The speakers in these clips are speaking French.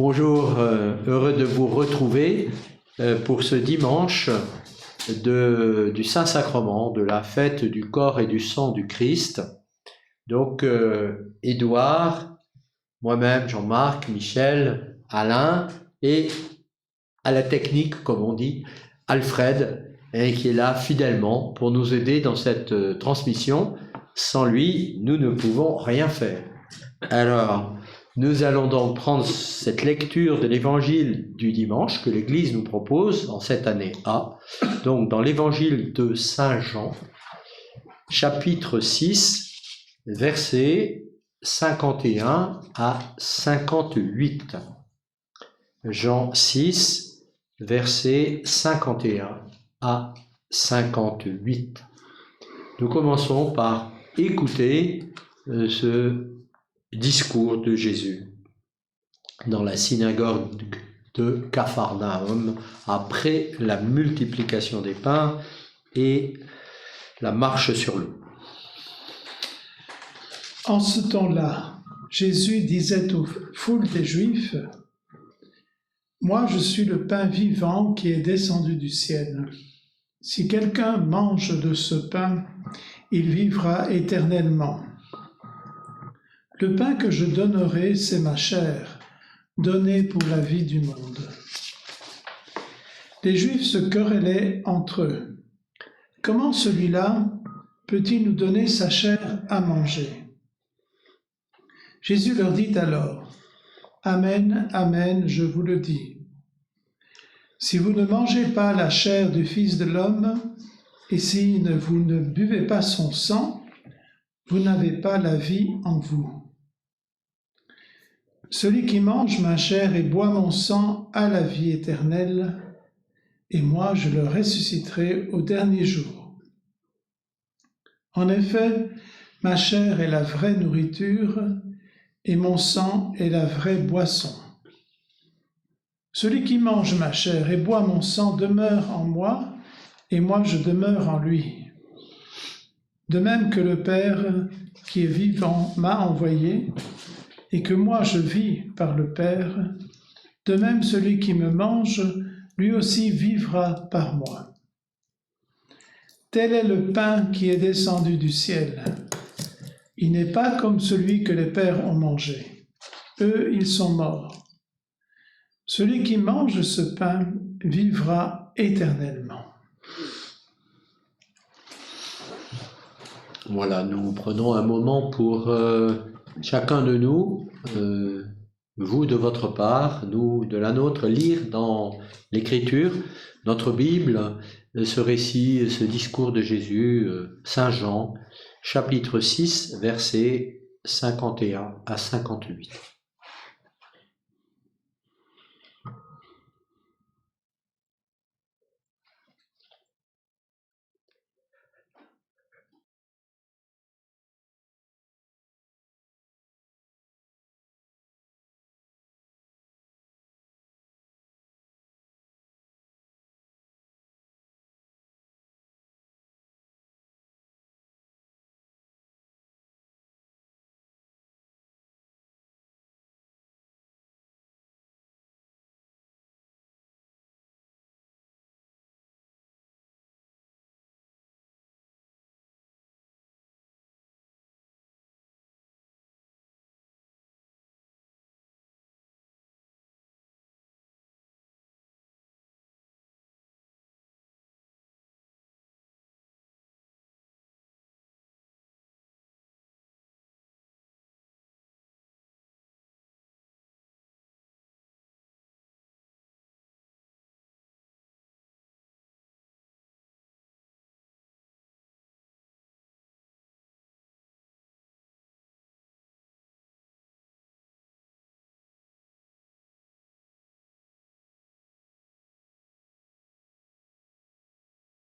Bonjour, heureux de vous retrouver pour ce dimanche du Saint-Sacrement, de la fête du corps et du sang du Christ. Donc, Édouard, moi-même, Jean-Marc, Michel, Alain et à la technique, comme on dit, Alfred, qui est là fidèlement pour nous aider dans cette transmission. Sans lui, nous ne pouvons rien faire. Alors, nous allons donc prendre cette lecture de l'évangile du dimanche que l'Église nous propose en cette année A, donc dans l'évangile de Saint Jean, chapitre 6, versets 51 à 58. Jean 6, versets 51 à 58. Nous commençons par écouter ce discours de Jésus dans la synagogue de Capharnaüm après la multiplication des pains et la marche sur l'eau. En ce temps-là, Jésus disait aux foules des Juifs : « Moi, je suis le pain vivant qui est descendu du ciel. Si quelqu'un mange de ce pain, il vivra éternellement. Le pain que je donnerai, c'est ma chair, donnée pour la vie du monde. » Les Juifs se querellaient entre eux. « Comment celui-là peut-il nous donner sa chair à manger ?» Jésus leur dit alors : « Amen, amen, je vous le dis. Si vous ne mangez pas la chair du Fils de l'homme, et si vous ne buvez pas son sang, vous n'avez pas la vie en vous. Celui qui mange ma chair et boit mon sang a la vie éternelle, et moi je le ressusciterai au dernier jour. En effet, ma chair est la vraie nourriture, et mon sang est la vraie boisson. Celui qui mange ma chair et boit mon sang demeure en moi, et moi je demeure en lui. De même que le Père qui est vivant m'a envoyé, et que moi je vis par le Père, de même celui qui me mange, lui aussi vivra par moi. Tel est le pain qui est descendu du ciel. Il n'est pas comme celui que les pères ont mangé. Eux, ils sont morts. Celui qui mange ce pain vivra éternellement. » Voilà, nous prenons un moment pour chacun de nous, vous de votre part, nous de la nôtre, lire dans l'Écriture, notre Bible, ce récit, ce discours de Jésus, Saint Jean, chapitre 6, versets 51 à 58.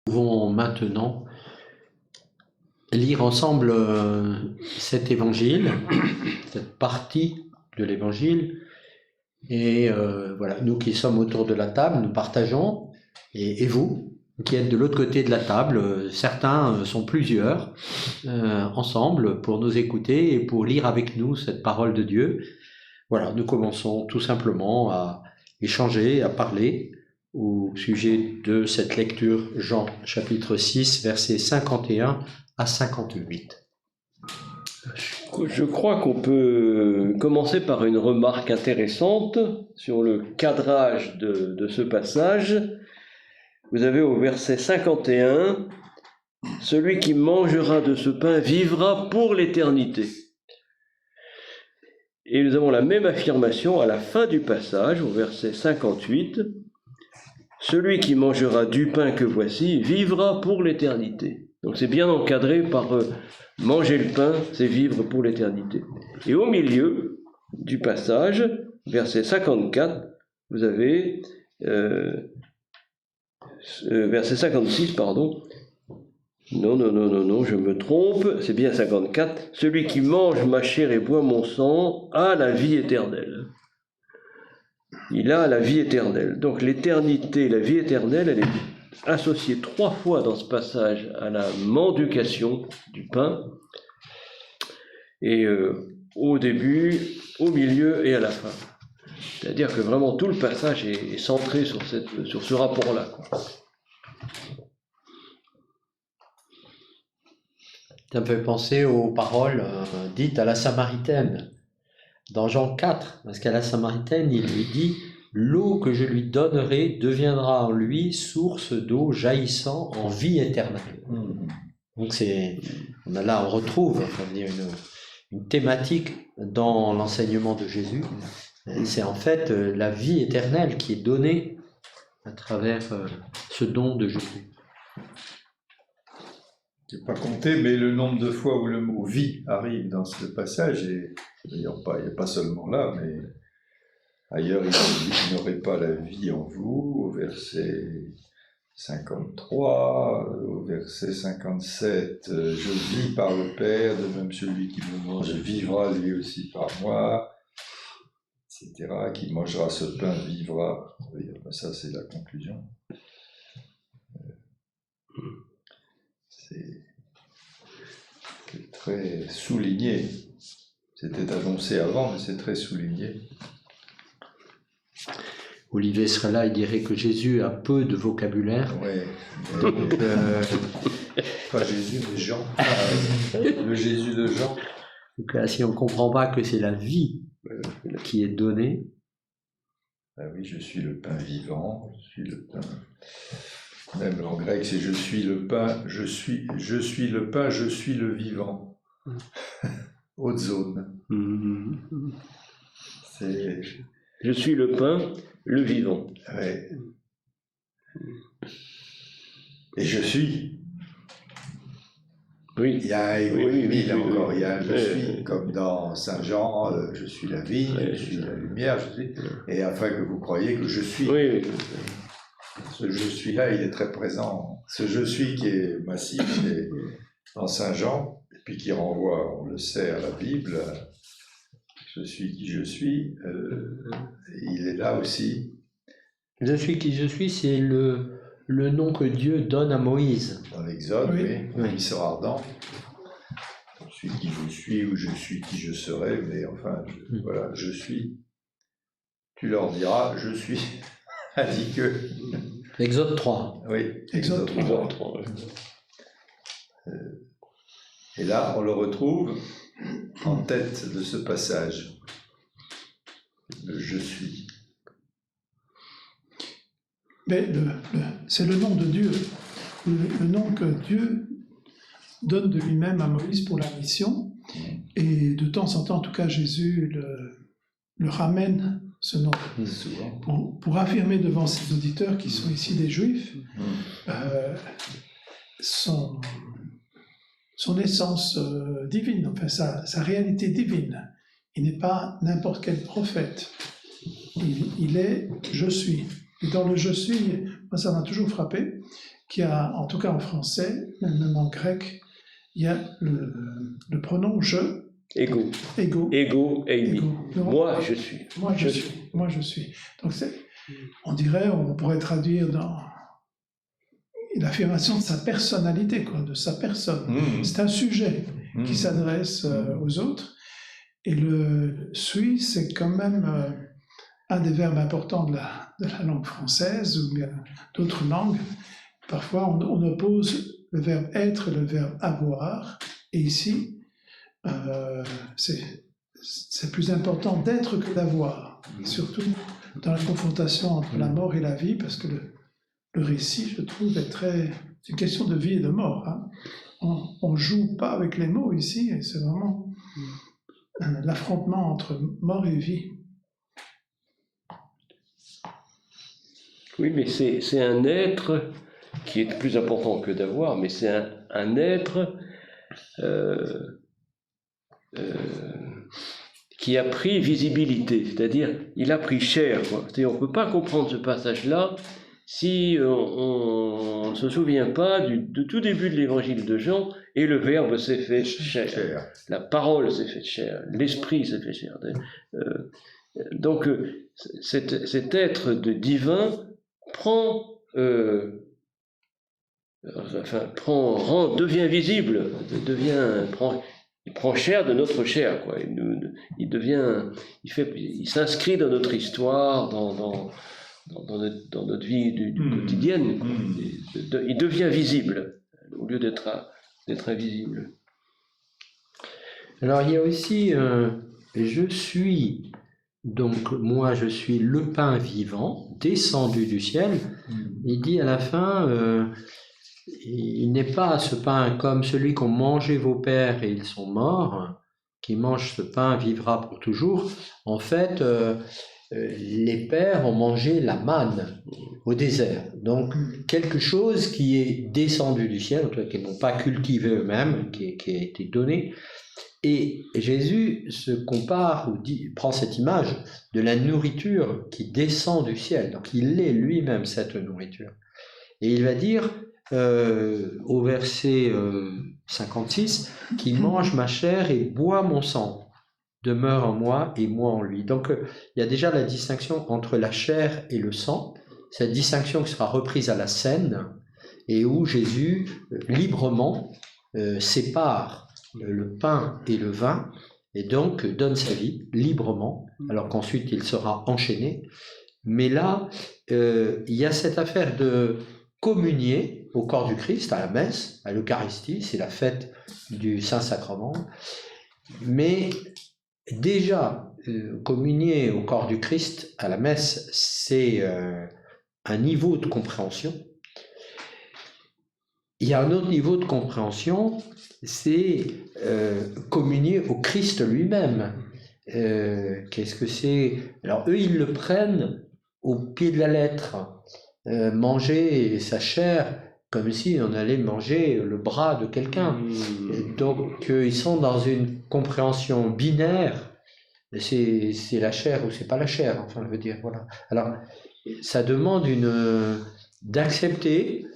Nous pouvons maintenant lire ensemble cet évangile, cette partie de l'évangile. Et voilà, nous qui sommes autour de la table, nous partageons, et vous qui êtes de l'autre côté de la table, certains sont plusieurs, ensemble pour nous écouter et pour lire avec nous cette parole de Dieu. Voilà, nous commençons tout simplement à échanger, à parler au sujet de cette lecture, Jean chapitre 6, versets 51 à 58. Je crois qu'on peut commencer par une remarque intéressante sur le cadrage de ce passage. Vous avez au verset 51, « Celui qui mangera de ce pain vivra pour l'éternité ». Et nous avons la même affirmation à la fin du passage, au verset 58, « Celui qui mangera du pain que voici vivra pour l'éternité ». Donc c'est bien encadré par manger le pain, c'est vivre pour l'éternité. Et au milieu du passage, verset 54, vous avez verset 56, pardon. Non, je me trompe, c'est bien 54. Celui qui mange ma chair et boit mon sang a la vie éternelle. Il a la vie éternelle. Donc l'éternité, la vie éternelle, elle est associée 3 fois dans ce passage à la mendication du pain, et au début, au milieu et à la fin. C'est-à-dire que vraiment tout le passage est centré sur ce rapport-là, quoi. Ça me fait penser aux paroles dites à la Samaritaine dans Jean 4, parce qu'à la Samaritaine, il lui dit « L'eau que je lui donnerai deviendra en lui source d'eau jaillissant en vie éternelle. » Donc on retrouve une thématique dans l'enseignement de Jésus. C'est en fait la vie éternelle qui est donnée à travers ce don de Jésus. Je n'ai pas compté, mais le nombre de fois où le mot « vie » arrive dans ce passage, et d'ailleurs il n'y a pas seulement là, mais ailleurs il dit « Vous n'aurez pas la vie en vous », au verset 53, au verset 57, « Je vis par le Père, de même celui qui me mange vivra lui aussi par moi », etc. « Qui mangera ce pain vivra ». Oui, ça c'est la conclusion. C'est très souligné. C'était annoncé avant, mais c'est très souligné. Olivier serait là, il dirait que Jésus a peu de vocabulaire. Ouais. Pas Jésus, mais Jean. Le Jésus de Jean. Donc là, si on ne comprend pas que c'est la vie qui est donnée. Ah oui, je suis le pain vivant, je suis le pain. Même en grec, c'est je suis le pain, je suis le pain, je suis le vivant. Haute zone. C'est... Je suis le pain, le vivant. Ouais. Et je suis. Oui. Il y a là encore, il y a je suis, comme dans Saint Jean, je suis la vie, je suis la lumière, je suis. Et afin que vous croyiez que je suis. Oui. Ce je suis-là, il est très présent. Ce je suis qui est massif dans Saint Jean, et puis qui renvoie, on le sait, à la Bible, je suis qui je suis, il est là aussi. Je suis qui je suis, c'est le nom que Dieu donne à Moïse. Dans l'Exode, oui. Oui. Sera ardent. Je suis qui je suis, ou je suis qui je serai, mais enfin, voilà, je suis. Tu leur diras, je suis, a dit que. Exode 3. Oui, Exode 3. Et là, on le retrouve en tête de ce passage. Le je suis. Mais c'est le nom de Dieu, le nom que Dieu donne de lui-même à Moïse pour la mission. Et de temps en temps, en tout cas, Jésus le ramène, ce nom, pour affirmer devant ses auditeurs qui sont ici des Juifs, son essence divine, enfin sa réalité divine. Il n'est pas n'importe quel prophète. Il est « je suis ». Et dans le « je suis », moi ça m'a toujours frappé, qu'il y a, en tout cas en français, même en grec, il y a le pronom « je ». Ego. Ego, eimi. Moi, je suis. Moi, je suis. Moi, je suis. Donc, on dirait, on pourrait traduire dans l'affirmation de sa personnalité, quoi, de sa personne. C'est un sujet qui s'adresse aux autres. Et le suis, c'est quand même un des verbes importants de la langue française ou bien d'autres langues. Parfois, on oppose le verbe être et le verbe avoir. Et ici, c'est plus important d'être que d'avoir, surtout dans la confrontation entre la mort et la vie, parce que le récit, je trouve, c'est une question de vie et de mort. Hein. On ne joue pas avec les mots ici, et c'est vraiment l'affrontement entre mort et vie. Oui, mais c'est un être qui est plus important que d'avoir, mais c'est un être qui a pris visibilité, c'est-à-dire il a pris chair. C'est-à-dire on ne peut pas comprendre ce passage-là si on ne se souvient pas du tout début de l'évangile de Jean, et le Verbe s'est fait chair, la parole s'est fait chair, l'Esprit s'est fait chair. Donc cet être divin devient visible, il prend chair de notre chair, quoi. Il s'inscrit dans notre histoire, dans notre vie quotidienne. Il devient visible au lieu d'être invisible. Alors il y a aussi je suis, donc moi je suis le pain vivant descendu du ciel. Il dit à la fin il n'est pas ce pain comme celui qu'ont mangé vos pères et ils sont morts. Qui mange ce pain vivra pour toujours. En fait, les pères ont mangé la manne au désert. Donc, quelque chose qui est descendu du ciel, en tout cas, qu'ils n'ont pas cultivé eux-mêmes, qui a été donné. Et Jésus se compare ou prend cette image de la nourriture qui descend du ciel. Donc, il est lui-même cette nourriture. Et il va dire au verset 56, qui mange ma chair et boit mon sang, demeure en moi et moi en lui. Donc il y a déjà la distinction entre la chair et le sang, cette distinction qui sera reprise à la scène et où Jésus librement sépare le pain et le vin et donc donne sa vie librement, alors qu'ensuite il sera enchaîné. Mais là, il y a cette affaire de communier au corps du Christ, à la messe, à l'Eucharistie, c'est la fête du Saint-Sacrement. Mais déjà, communier au corps du Christ, à la messe, c'est un niveau de compréhension. Il y a un autre niveau de compréhension, c'est communier au Christ lui-même. Qu'est-ce que c'est? Alors eux, ils le prennent au pied de la lettre. Manger sa chair comme si on allait manger le bras de quelqu'un. Donc ils sont dans une compréhension binaire. C'est la chair ou c'est pas la chair, enfin je veux dire, voilà. Alors ça demande d'accepter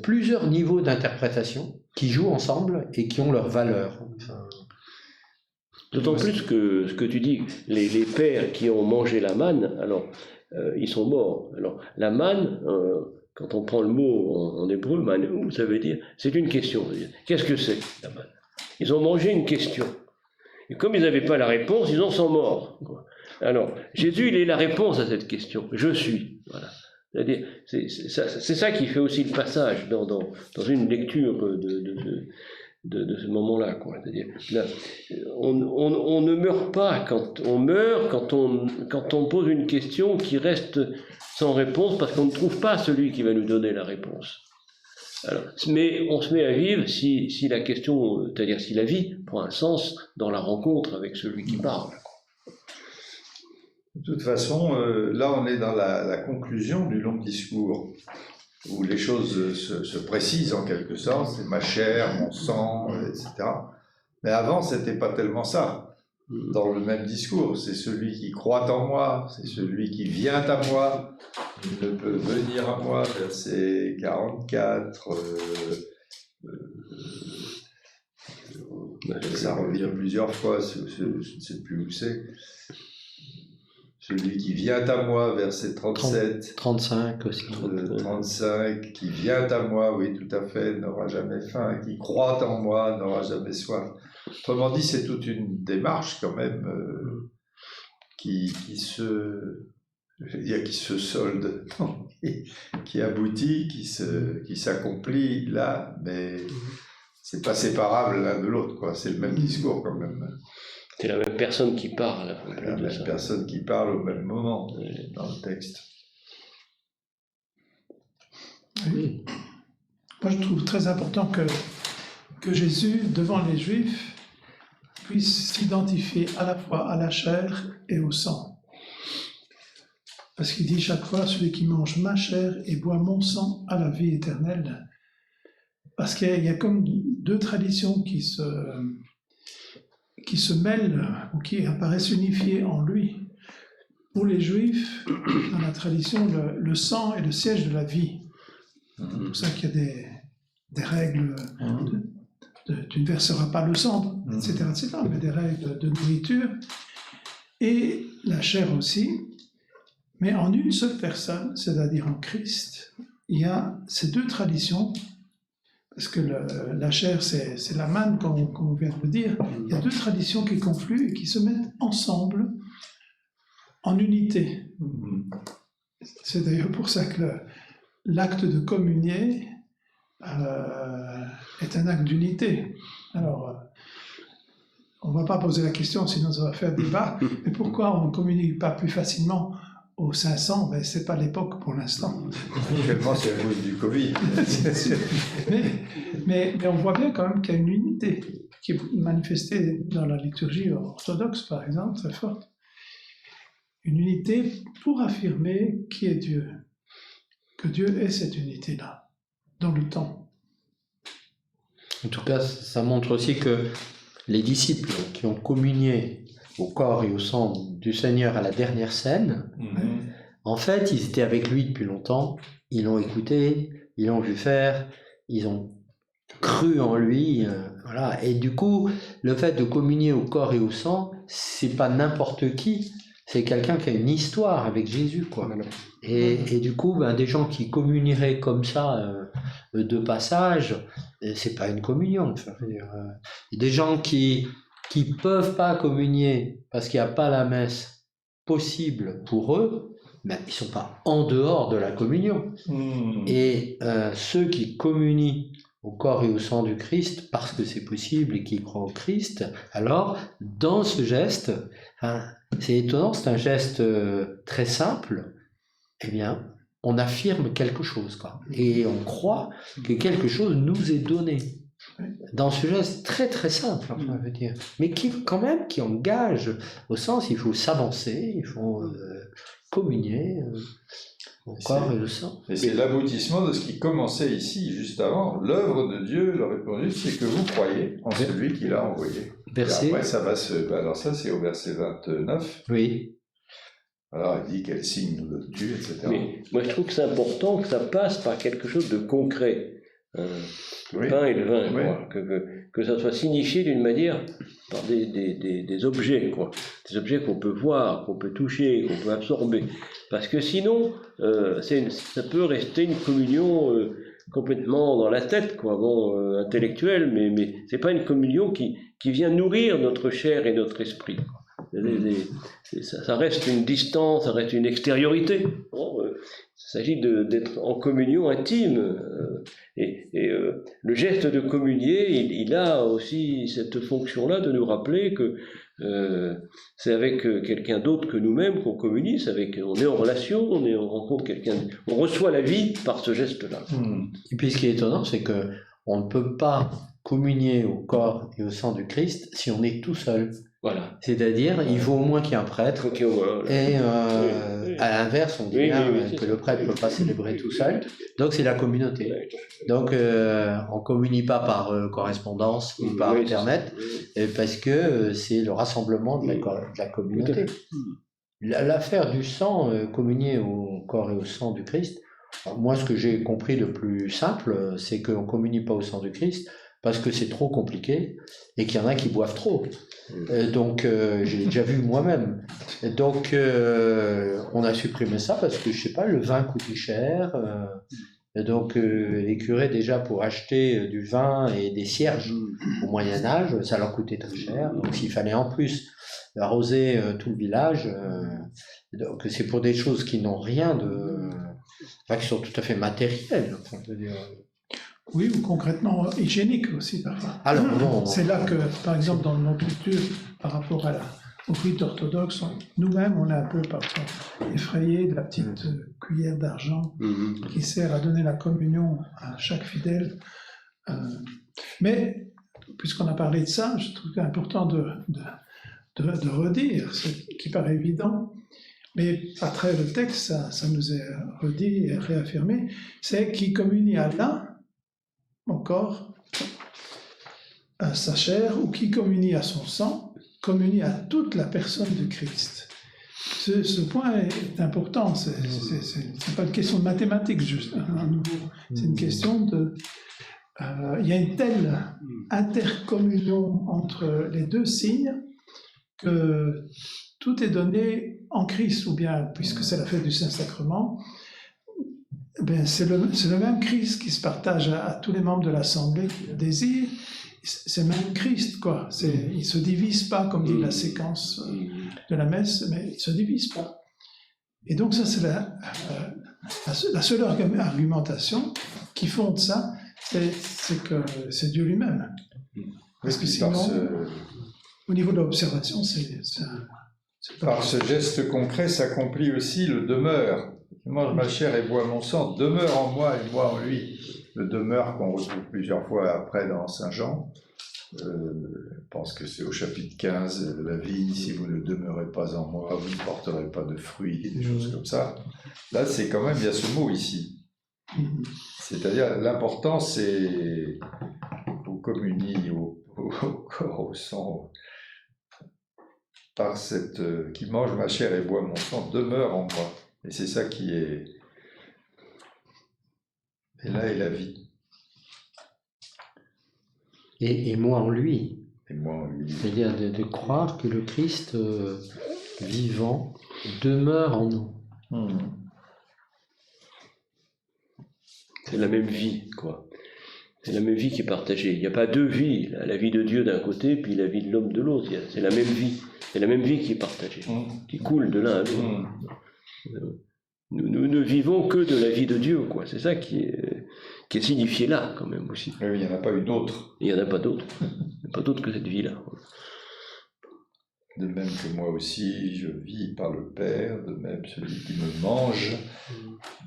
plusieurs niveaux d'interprétation qui jouent ensemble et qui ont leur valeur. Enfin, d'autant plus que ce que tu dis, les pères qui ont mangé la manne, alors ils sont morts. Alors la manne, quand on prend le mot en hébreu, manou, ça veut dire, c'est une question. Qu'est-ce que c'est la manne? Ils ont mangé une question. Et comme ils n'avaient pas la réponse, ils en sont morts. Alors Jésus, il est la réponse à cette question. Je suis. Voilà. C'est-à-dire, c'est ça qui fait aussi le passage dans une lecture de ce moment-là, quoi. C'est-à-dire, là, on ne meurt pas quand on meurt, quand on pose une question qui reste sans réponse parce qu'on ne trouve pas celui qui va nous donner la réponse. Alors, mais on se met à vivre si la question, c'est-à-dire si la vie prend un sens dans la rencontre avec celui qui parle. De toute façon, là on est dans la conclusion du long discours, où les choses se précisent en quelque sorte, c'est ma chair, mon sang, etc. Mais avant, c'était pas tellement ça. Dans le même discours, c'est celui qui croit en moi, c'est celui qui vient à moi, il ne peut venir à moi, verset 44. Ça revient plusieurs fois, je ne sais plus où c'est. celui qui vient à moi, verset 37, 35 aussi. 35, qui vient à moi, oui, tout à fait, n'aura jamais faim, qui croit en moi, n'aura jamais soif. Autrement dit, c'est toute une démarche quand même qui se solde, qui aboutit, qui s'accomplit là, mais c'est pas séparable l'un de l'autre, quoi. C'est le même discours quand même. C'est la même personne qui parle. La même personne qui parle au même moment dans le texte. Oui. Moi, je trouve très important que Jésus, devant les Juifs, puisse s'identifier à la fois à la chair et au sang. Parce qu'il dit chaque fois, celui qui mange ma chair et boit mon sang a la vie éternelle. Parce qu'il y a comme deux traditions qui se mêlent ou qui apparaissent unifiées en lui. Pour les Juifs, dans la tradition, le sang est le siège de la vie. C'est pour ça qu'il y a des règles tu ne verseras pas le sang, etc., mais des règles de nourriture. Et la chair aussi. Mais en une seule personne, c'est-à-dire en Christ, il y a ces deux traditions. Parce que la chair, c'est la manne, comme on vient de le dire. Il y a deux traditions qui confluent et qui se mettent ensemble en unité. C'est d'ailleurs pour ça que l'acte de communier est un acte d'unité. Alors, on ne va pas poser la question, sinon ça va faire débat. Mais pourquoi on ne communique pas plus facilement aux 500, ben, ce n'est pas l'époque pour l'instant. Actuellement, c'est à cause du Covid. mais on voit bien quand même qu'il y a une unité qui est manifestée dans la liturgie orthodoxe, par exemple, très forte. Une unité pour affirmer qui est Dieu. Que Dieu est cette unité-là, dans le temps. En tout cas, ça montre aussi que les disciples qui ont communié au corps et au sang du Seigneur à la dernière scène, en fait, ils étaient avec lui depuis longtemps, ils l'ont écouté, ils l'ont vu faire, ils ont cru en lui, voilà. Et du coup, le fait de communier au corps et au sang, c'est pas n'importe qui, c'est quelqu'un qui a une histoire avec Jésus, quoi. Et du coup, des gens qui communieraient comme ça de passage, c'est pas une communion. Enfin, des gens qui peuvent pas communier parce qu'il n'y a pas la messe possible pour eux, mais ils sont pas en dehors de la communion. Et ceux qui communient au corps et au sang du Christ parce que c'est possible et qui croient au Christ, alors dans ce geste, c'est étonnant, c'est un geste très simple, eh bien, on affirme quelque chose, quoi. Et on croit que quelque chose nous est donné. Dans ce geste très très simple, enfin, je veux dire, mais quand même qui engage au sens, il faut s'avancer, il faut communier au corps et au sang. Et c'est l'aboutissement de ce qui commençait ici, juste avant. L'œuvre de Dieu, leur répondu, c'est que vous croyez en celui qui l'a envoyé. Verset. Et après, ça va se... Alors ça, c'est au verset 29. Oui. Alors, il dit quel signe nous donnes-tu, etc. Mais moi, je trouve que c'est important que ça passe par quelque chose de concret. Le pain et le vin, quoi. Que ça soit signifié d'une manière par des objets, quoi. Des objets qu'on peut voir, qu'on peut toucher, qu'on peut absorber. Parce que sinon, ça peut rester une communion complètement dans la tête, quoi, intellectuelle, mais c'est pas une communion qui vient nourrir notre chair et notre esprit, quoi. Ça reste une distance, ça reste une extériorité. Il s'agit d'être en communion intime. Et le geste de communier, il a aussi cette fonction-là de nous rappeler que c'est avec quelqu'un d'autre que nous-mêmes qu'on communie, on est en relation, on rencontre quelqu'un, on reçoit la vie par ce geste-là. Et puis ce qui est étonnant, c'est que on ne peut pas communier au corps et au sang du Christ si on est tout seul. Voilà. C'est-à-dire, il faut au moins qu'il y ait un prêtre. Okay, voilà. Et à l'inverse, on dit bien que le prêtre ne peut pas célébrer tout seul. Donc c'est la communauté. Donc on ne communie pas par correspondance ou par Internet, parce que c'est le rassemblement de la communauté. L'affaire du sang communié au corps et au sang du Christ, moi ce que j'ai compris de plus simple, c'est qu'on ne communie pas au sang du Christ, parce que c'est trop compliqué et qu'il y en a qui boivent trop. Donc, j'ai déjà vu moi-même. Donc, on a supprimé ça parce que, je sais pas, le vin coûtait cher. Donc, les curés, déjà, pour acheter du vin et des cierges au Moyen-Âge, ça leur coûtait très cher. Donc, s'il fallait en plus arroser tout le village, donc c'est pour des choses qui n'ont rien de. Enfin, qui sont tout à fait matérielles. Enfin, je veux dire. Oui, ou concrètement hygiénique aussi parfois. Alors, non. C'est là que, par exemple, dans nos cultures, par rapport au rite orthodoxe, nous-mêmes, on est un peu parfois effrayés de la petite cuillère d'argent qui sert à donner la communion à chaque fidèle. Mais, puisqu'on a parlé de ça, je trouve important de redire, ce qui paraît évident, mais à travers le texte, ça nous est redit et réaffirmé, c'est qui communie à l'un, mon corps, à sa chair, ou qui communie à son sang, communie à toute la personne de Christ. Ce point est important, c'est pas une question de mathématiques, juste, à nouveau, c'est une question de... il y a une telle intercommunion entre les deux signes que tout est donné en Christ, ou bien, puisque c'est la fête du Saint-Sacrement, ben c'est le même Christ qui se partage à tous les membres de l'Assemblée qui le désirent. C'est le même Christ, quoi. Il ne se divise pas, comme dit la séquence de la messe, mais il ne se divise pas. Et donc ça, c'est la seule argumentation qui fonde ça, c'est que c'est Dieu lui-même. Parce que sinon, au niveau de l'observation, par ce geste concret s'accomplit aussi le demeure. Je mange ma chair et bois mon sang, demeure en moi et moi en lui. Le demeure qu'on retrouve plusieurs fois après dans Saint Jean. Je pense que c'est au chapitre 15, la vigne, si vous ne demeurez pas en moi, vous ne porterez pas de fruits, des choses comme ça. Là, c'est quand même, il y a ce mot ici. C'est-à-dire, l'important, c'est vous communiez au corps, au sang, par cette qui mange ma chair et boit mon sang, demeure en moi. Et c'est ça qui est. Et là est la vie. Et moi en lui. Et moi en lui. C'est-à-dire de croire que le Christ vivant demeure en nous. C'est la même vie, quoi. C'est la même vie qui est partagée. Il n'y a pas deux vies, la vie de Dieu d'un côté, puis la vie de l'homme de l'autre. C'est la même vie. C'est la même vie qui est partagée, qui coule de l'un à l'autre. Nous ne vivons que de la vie de Dieu, quoi. C'est ça qui est signifié là, quand même, aussi. Oui, il n'y en a pas eu d'autre. Il n'y en a pas d'autre. Il n'y a pas d'autre que cette vie-là. De même que moi aussi, je vis par le Père, de même celui qui me mange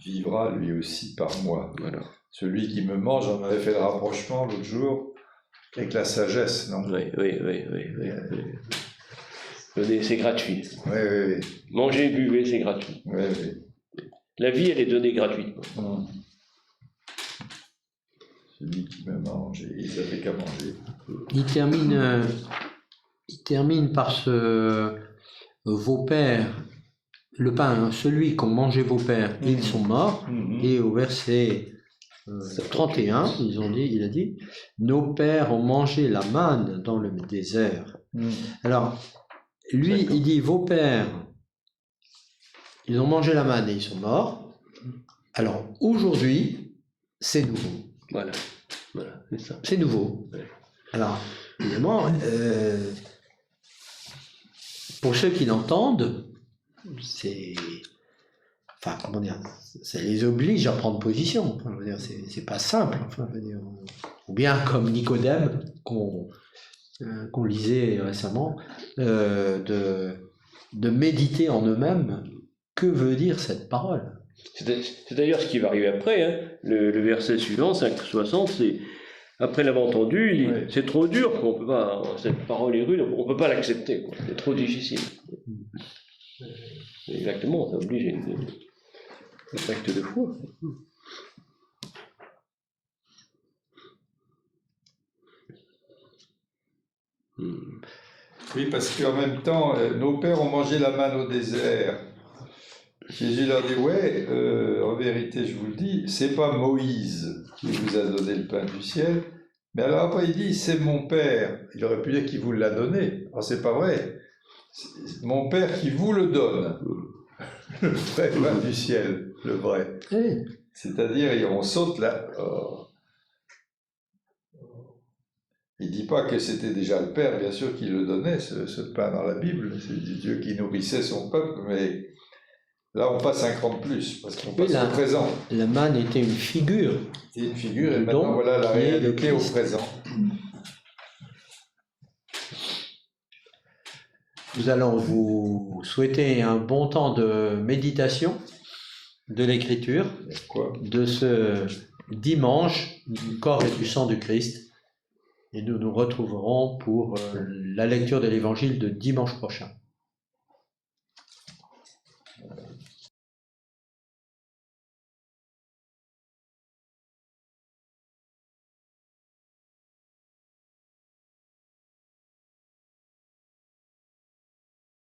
vivra lui aussi par moi. Voilà. Celui qui me mange, on avait fait le rapprochement l'autre jour avec la sagesse, non? Oui. Donnez, c'est gratuit. Oui. Manger, buvez, c'est gratuit. Oui. La vie, elle est donnée gratuitement. Celui qui me mange, et ils n'avaient qu'à manger. Il termine par vos pères, le pain, celui qu'ont mangé vos pères, ils sont morts. Et au verset 31, il a dit, nos pères ont mangé la manne dans le désert. Alors, lui, il dit, vos pères, ils ont mangé la manne et ils sont morts. Alors, aujourd'hui, c'est nouveau. Voilà, c'est ça. C'est nouveau. Ouais. Alors, évidemment, pour ceux qui l'entendent, c'est... Enfin, comment dire, ça les oblige à prendre position. Enfin, je veux dire, c'est pas simple. Enfin, je veux dire, ou bien comme Nicodème, qu'on lisait récemment, de méditer en eux-mêmes, que veut dire cette parole? C'est d'ailleurs ce qui va arriver après. Hein. Le verset suivant, 5,60, c'est après l'avoir entendu, il dit, c'est trop dur, on peut pas, cette parole est rude, on ne peut pas l'accepter, quoi. C'est trop difficile. Exactement, ça oblige à un acte de foi. Oui, parce qu'en même temps, nos pères ont mangé la manne au désert. Jésus leur dit, en vérité, je vous le dis, c'est pas Moïse qui vous a donné le pain du ciel, Mais alors après, il dit, c'est mon Père. Il aurait pu dire qu'il vous l'a donné. Alors, c'est pas vrai. C'est mon Père qui vous le donne. Le vrai pain du ciel, le vrai. Oui. C'est-à-dire, on saute là. Il dit pas que c'était déjà le Père, bien sûr, qui le donnait, ce pain dans la Bible. C'est Dieu qui nourrissait son peuple, mais là, on passe un cran de plus, parce qu'on passe au présent. La manne était une figure. C'est une figure, et Le maintenant, don voilà la qui est le réalité au Christ. présent. Nous allons vous souhaiter un bon temps de méditation de l'Écriture, Quoi? de ce dimanche du corps et du sang du Christ. Et nous nous retrouverons pour la lecture de l'Évangile de dimanche prochain.